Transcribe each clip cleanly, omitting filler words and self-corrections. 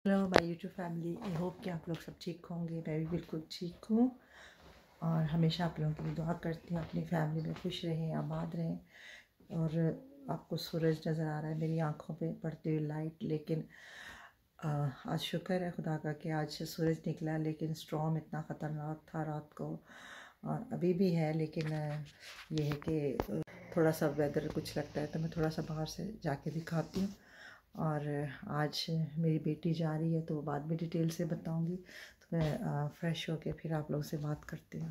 Hello my YouTube family, I hope कि आप लोग सब ठीक होंगे। मैं भी बिल्कुल ठीक हूँ और हमेशा आप लोगों के लिए दुआ करती हूँ। अपनी फैमिली में खुश रहें, आबाद रहें। और आपको सूरज नज़र आ रहा है मेरी आंखों पे पड़ती हुई लाइट, लेकिन आज शुक्र है खुदा का कि आज सूरज निकला, लेकिन स्टॉर्म इतना ख़तरनाक था रात को और अभी भी है। लेकिन ये है कि थोड़ा सा वेदर कुछ लगता है तो मैं थोड़ा सा बाहर से जाके दिखाती हूँ। और आज मेरी बेटी जा रही है तो वो बाद में डिटेल से बताऊंगी। तो मैं फ्रेश होके फिर आप लोगों से बात करती हूँ।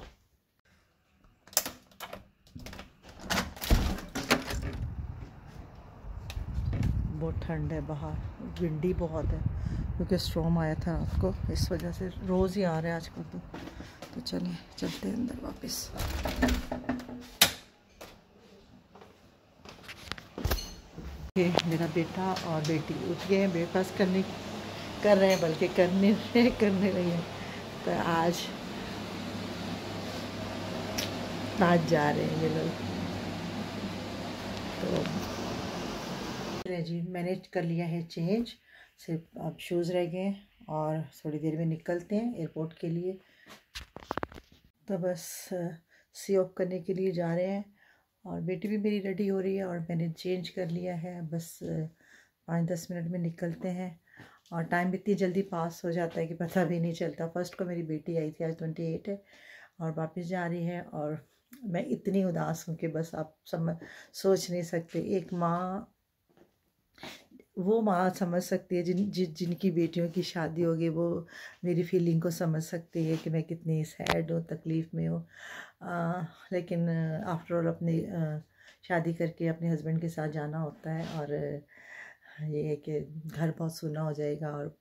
बहुत ठंड है बाहर, विंडी बहुत है क्योंकि स्टॉर्म आया था रात को, इस वजह से रोज़ ही आ रहे हैं आजकल तो चलिए चलते हैं अंदर वापस। मेरा बेटा और बेटी उठ गए हैं, ब्रेकफास्ट कर रहे हैं, बल्कि करने रही हैं। तो आज जा रहे हैं ये लोग। तो जी मैंने कर लिया है चेंज, सिर्फ अब शूज़ रह गए और थोड़ी देर में निकलते हैं एयरपोर्ट के लिए। तो बस सी ऑफ करने के लिए जा रहे हैं और बेटी भी मेरी रेडी हो रही है और मैंने चेंज कर लिया है। बस 5-10 मिनट में निकलते हैं और टाइम इतनी जल्दी पास हो जाता है कि पता भी नहीं चलता। फर्स्ट को मेरी बेटी आई थी, आज 28 है और वापस जा रही है और मैं इतनी उदास हूँ कि बस आप सोच नहीं सकते। एक माँ, वो माँ समझ सकती है जिनकी बेटियों की शादी होगी, वो मेरी फीलिंग को समझ सकती है कि मैं कितनी सैड हूँ, तकलीफ़ में हूँ। लेकिन आफ्टर ऑल अपनी शादी करके अपने हस्बैंड के साथ जाना होता है और ये है कि घर बहुत सूना हो जाएगा और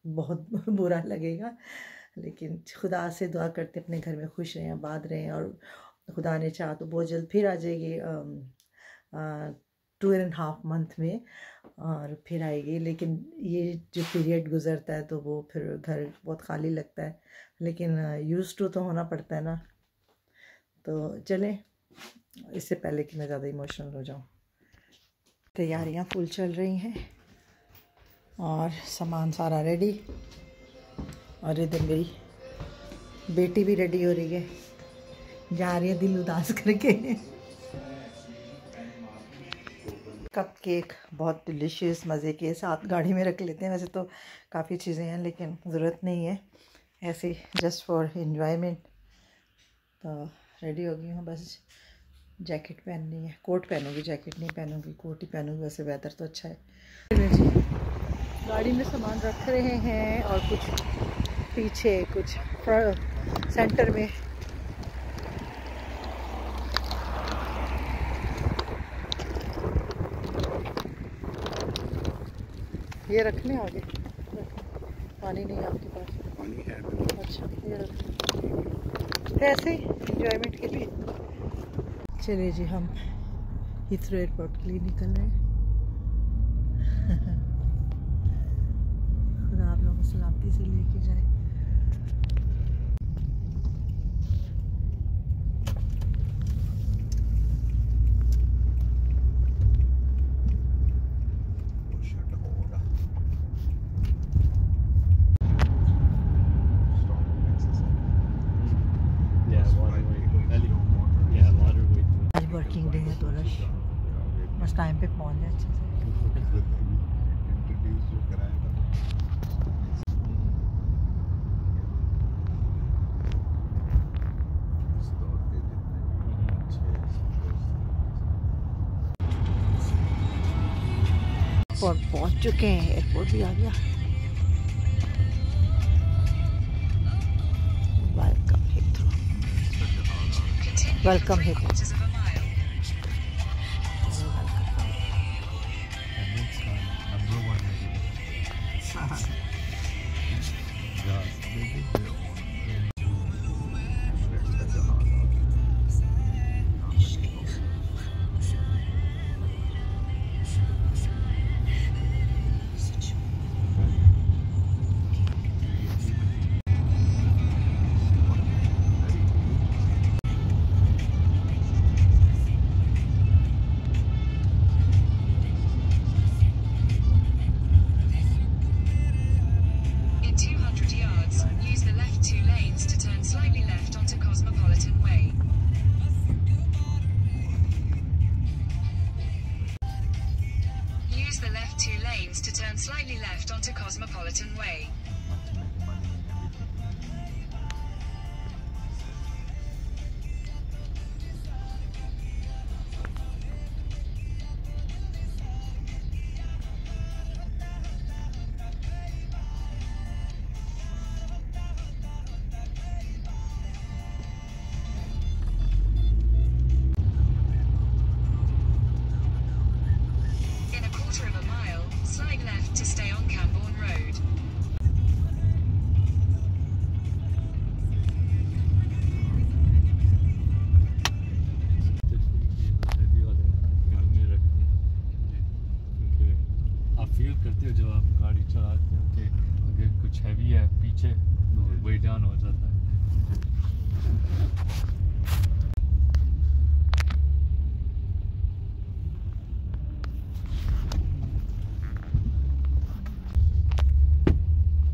बहुत बुरा लगेगा। लेकिन खुदा से दुआ करते अपने घर में खुश रहें, आबाद रहें और खुदा ने चाहा तो बहुत जल्द फिर आ जाएगी 2.5 मंथ में और फिर आएगी। लेकिन ये जो पीरियड गुज़रता है तो वो फिर घर बहुत खाली लगता है, लेकिन यूज़ टू तो होना पड़ता है ना। तो चलें, इससे पहले कि मैं ज़्यादा इमोशनल हो जाऊँ। तैयारियां फुल चल रही हैं और सामान सारा रेडी और इधर मेरी बेटी भी रेडी हो रही है, जा रही है दिल उदास करके। कप केक बहुत डिलीशियस मज़े के साथ गाड़ी में रख लेते हैं। वैसे तो काफ़ी चीज़ें हैं लेकिन ज़रूरत नहीं है, ऐसे जस्ट फॉर एंजॉयमेंट। तो रेडी हो गई हूँ, बस जैकेट पहननी है, कोट पहनूँगी, जैकेट नहीं पहनूँगी, कोट ही पहनूँगी। वैसे वेदर तो अच्छा है। गाड़ी में सामान रख रहे हैं और कुछ पीछे, कुछ सेंटर में। ये रखने आगे पानी नहीं है आपके पास? पानी है। अच्छा, ये रख ऐसे ही एंजॉयमेंट के लिए। चलिए जी, हम हीथ्रो एयरपोर्ट के लिए निकल रहे हैं। खुदा आप लोगों को सलामती से लेके जाए। आज वर्किंग डे है तो रश, बस टाइम पे पहुंच जाए अच्छे से। पहुंच चुके हैं, एयरपोर्ट भी आ गया। Welcome Heathrow, welcome Heathrow. onto Cosmopolitan Way. In a quarter of a mile, slide left to stay on Cambourne Road. आप फील करते हो जब आप गाड़ी चलाते हो कि अगर कुछ हैवी है पीछे तो वेट डाउन हो जाता है।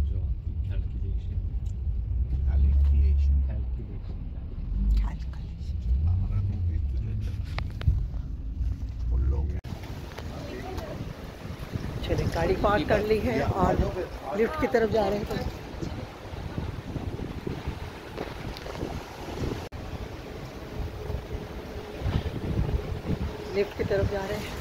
जो आपकी चलिए गाड़ी पार्क कर ली है और लिफ्ट की तरफ जा रहे हैं। लिफ्ट की तरफ जा रहे हैं।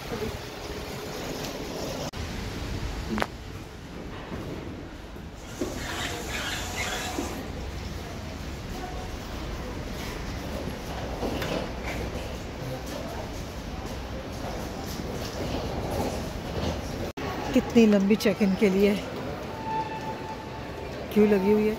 कितनी लंबी चेक इन के लिए क्यों लगी हुई है।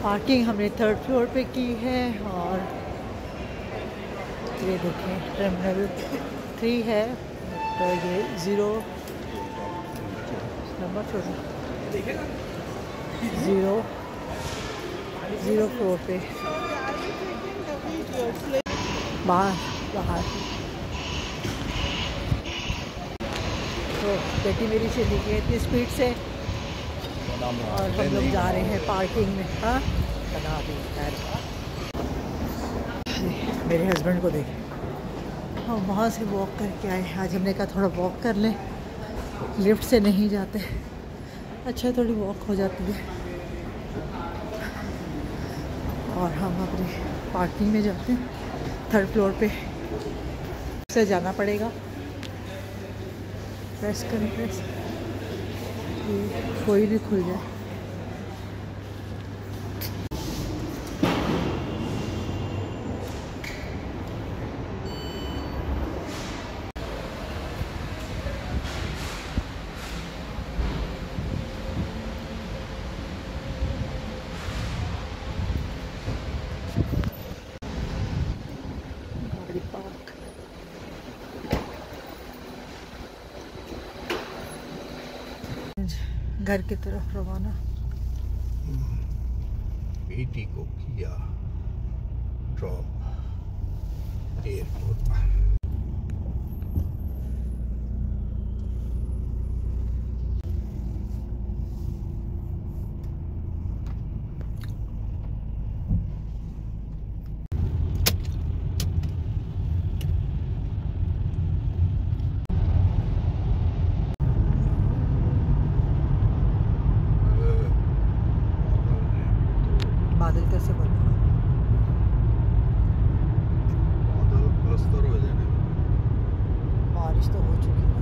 पार्किंग हमने 3rd फ्लोर पे की है और ये देखें टर्मिनल 3 है तो ये 0 नंबर 0 फ्लोर पे बाहर तो बेटी मेरी चली गई इतनी स्पीड से और हम लोग जा रहे हैं पार्किंग में। हाँ बना दी मेरे हस्बैंड को देखें हम वहाँ से वॉक करके आए। आज हमने कहा थोड़ा वॉक कर लें, लिफ्ट से नहीं जाते, अच्छा थोड़ी वॉक हो जाती है। और हम अपनी पार्किंग में जाते हैं 3rd फ्लोर पे से जाना पड़ेगा। प्रेस करें प्रेस, कोई भी खुल जाए। गाड़ी पार्क घर की तरफ रवाना। बेटी को किया ड्रॉप एयरपोर्ट। बादल कैसे बने बादल प्लस्तर हो जाने, बारिश तो हो चुकी है।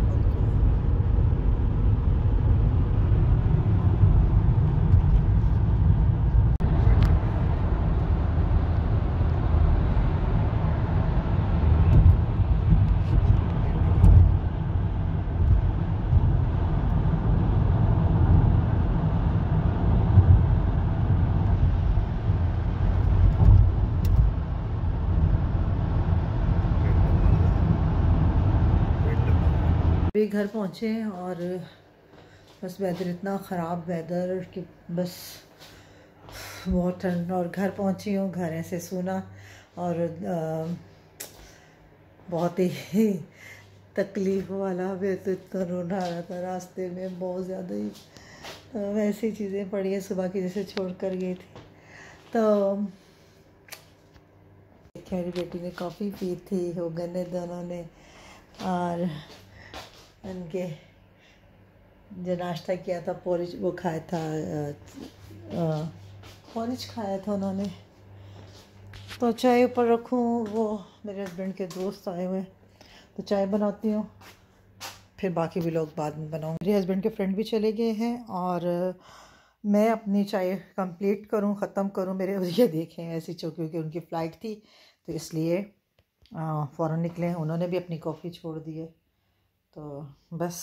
अभी घर पहुँचे हैं और बस वेदर इतना ख़राब वेदर कि बस बहुत ठंड, और घर पहुँची हूँ, घर ऐसे सूना और बहुत ही तकलीफ़ वाला। भी तो इतना रोना आ रहा था रास्ते में, बहुत ज़्यादा ही वैसी चीज़ें पड़ी हैं सुबह की जैसे छोड़ कर गई थी। तो मेरी बेटी ने कॉफ़ी पी थी, हो गए दोनों ने, और उनके जो नाश्ता किया था पोरिज वो खाया था, पोरिज खाया था उन्होंने। तो चाय ऊपर रखूँ, वो मेरे हस्बैंड के दोस्त आए हुए हैं तो चाय बनाती हूँ, फिर बाकी भी लोग बाद में बनाऊँ। मेरे हस्बैंड के फ्रेंड भी चले गए हैं और मैं अपनी चाय कंप्लीट करूँ, ख़त्म करूँ। मेरे ये देखें ऐसी क्योंकि उनकी फ़्लाइट थी तो इसलिए फ़ौरन निकले हैं, उन्होंने भी अपनी कॉफ़ी छोड़ दी है। तो बस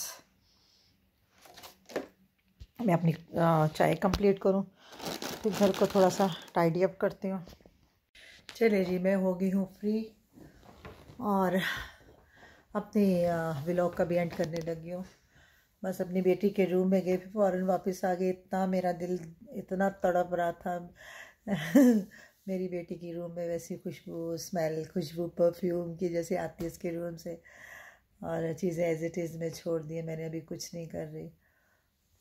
मैं अपनी चाय कंप्लीट करूँ, फिर घर को थोड़ा सा टाइडी अप करती हूँ। चलिए जी, मैं हो गई हूँ फ्री और अपनी व्लॉग का भी एंड करने लगी हूँ। बस अपनी बेटी के रूम में गई, फिर फ़ौरन वापस आ गई। इतना मेरा दिल इतना तड़प रहा था मेरी बेटी की रूम में वैसी खुशबू, स्मेल, खुशबू परफ्यूम की जैसे आती है उसके रूम से, और चीज़ें एज इट इज़ में छोड़ दी। मैंने अभी कुछ नहीं कर रही,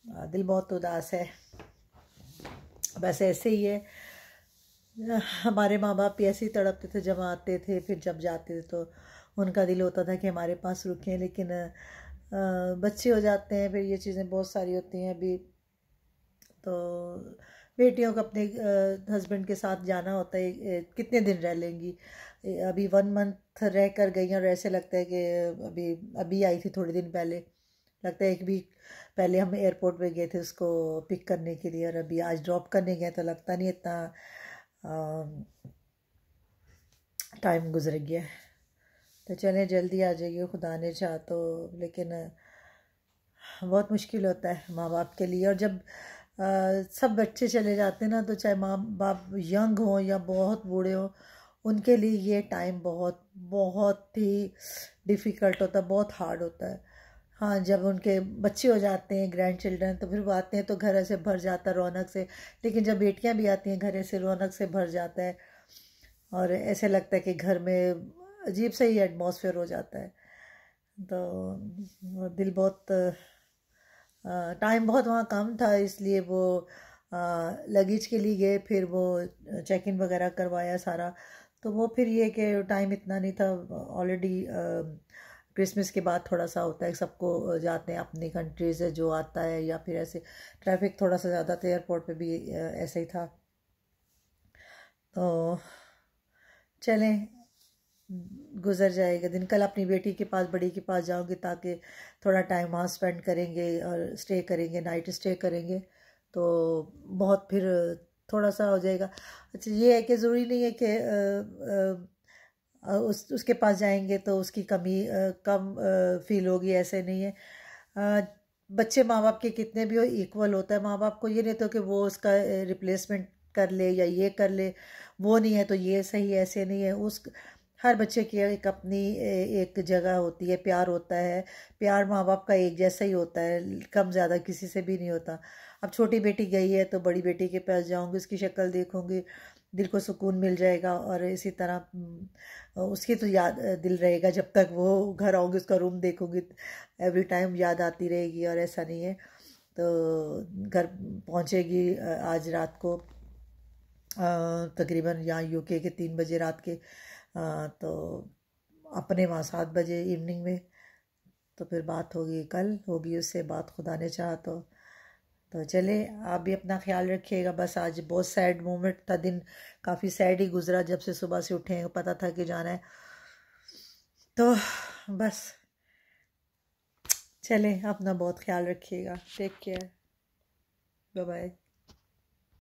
दिल बहुत उदास है। बस ऐसे ही है, हमारे माँ बाप भी ऐसे ही तड़पते थे जब आते थे, फिर जब जाते थे तो उनका दिल होता था कि हमारे पास रुकें, लेकिन बच्चे हो जाते हैं, फिर ये चीज़ें बहुत सारी होती हैं। अभी तो बेटियों को अपने हस्बैंड के साथ जाना होता है, कितने दिन रह लेंगी। अभी 1 मंथ रह कर गई और ऐसे लगता है कि अभी आई थी थोड़े दिन पहले, लगता है 1 वीक पहले हम एयरपोर्ट पे गए थे उसको पिक करने के लिए, और अभी आज ड्रॉप करने गए तो लगता नहीं इतना टाइम गुजर गया। तो चलें जल्दी आ जाइए खुदा ने चाह तो, लेकिन बहुत मुश्किल होता है माँ बाप के लिए। और जब सब बच्चे चले जाते हैं ना, तो चाहे माँ बाप यंग हो या बहुत बूढ़े हो, उनके लिए ये टाइम बहुत बहुत ही डिफ़िकल्ट होता है, बहुत हार्ड होता है। हाँ, जब उनके बच्चे हो जाते हैं, ग्रैंड चिल्ड्रन, तो फिर वो आते हैं तो घर ऐसे भर जाता है रौनक से। लेकिन जब बेटियां भी आती हैं घर ऐसे रौनक से भर जाता है, और ऐसे लगता है कि घर में अजीब सा ही एटमॉस्फेयर हो जाता है। तो दिल बहुत, टाइम बहुत वहाँ कम था, इसलिए वो लगेज के लिए गए, फिर वो चेक इन वगैरह करवाया सारा, तो वो फिर ये कि टाइम इतना नहीं था। ऑलरेडी क्रिसमस के बाद थोड़ा सा होता है, सबको जाते हैं अपनी कंट्री से जो आता है, या फिर ऐसे ट्रैफिक थोड़ा सा ज़्यादा था, एयरपोर्ट पे भी ऐसे ही था। तो चलें, गुजर जाएगा दिन। कल अपनी बेटी के पास, बड़ी के पास जाऊंगी ताकि थोड़ा टाइम वहाँ स्पेंड करेंगे और स्टे करेंगे, नाइट स्टे करेंगे, तो बहुत फिर थोड़ा सा हो जाएगा। अच्छा, ये है कि ज़रूरी नहीं है कि उसके पास जाएंगे तो उसकी कमी कम फील होगी, ऐसे नहीं है। बच्चे माँ बाप के कितने भी हो इक्वल होता है। माँ बाप को ये नहीं तो कि वो उसका रिप्लेसमेंट कर ले या ये कर ले, वो नहीं है तो ये सही, ऐसे नहीं है। हर बच्चे की एक अपनी एक जगह होती है, प्यार होता है। प्यार माँ बाप का एक जैसा ही होता है, कम ज़्यादा किसी से भी नहीं होता। अब छोटी बेटी गई है तो बड़ी बेटी के पास जाऊंगी, उसकी शक्ल देखूंगी, दिल को सुकून मिल जाएगा। और इसी तरह उसकी तो याद दिल रहेगा जब तक वो घर आऊँगी, उसका रूम देखूंगी, एवरी टाइम याद आती रहेगी। और ऐसा नहीं है, तो घर पहुँचेगी आज रात को तकरीबन यहाँ यूके के 3 बजे रात के, तो अपने वहाँ 7 बजे इवनिंग में। तो फिर बात होगी, कल होगी उससे बात, खुदा ने चाहा तो चले। आप भी अपना ख्याल रखिएगा। बस आज बहुत सैड मोमेंट था, दिन काफ़ी सैड ही गुजरा। जब से सुबह से उठे हैं, पता था कि जाना है, तो बस चलें, अपना बहुत ख्याल रखिएगा। Take care, bye bye.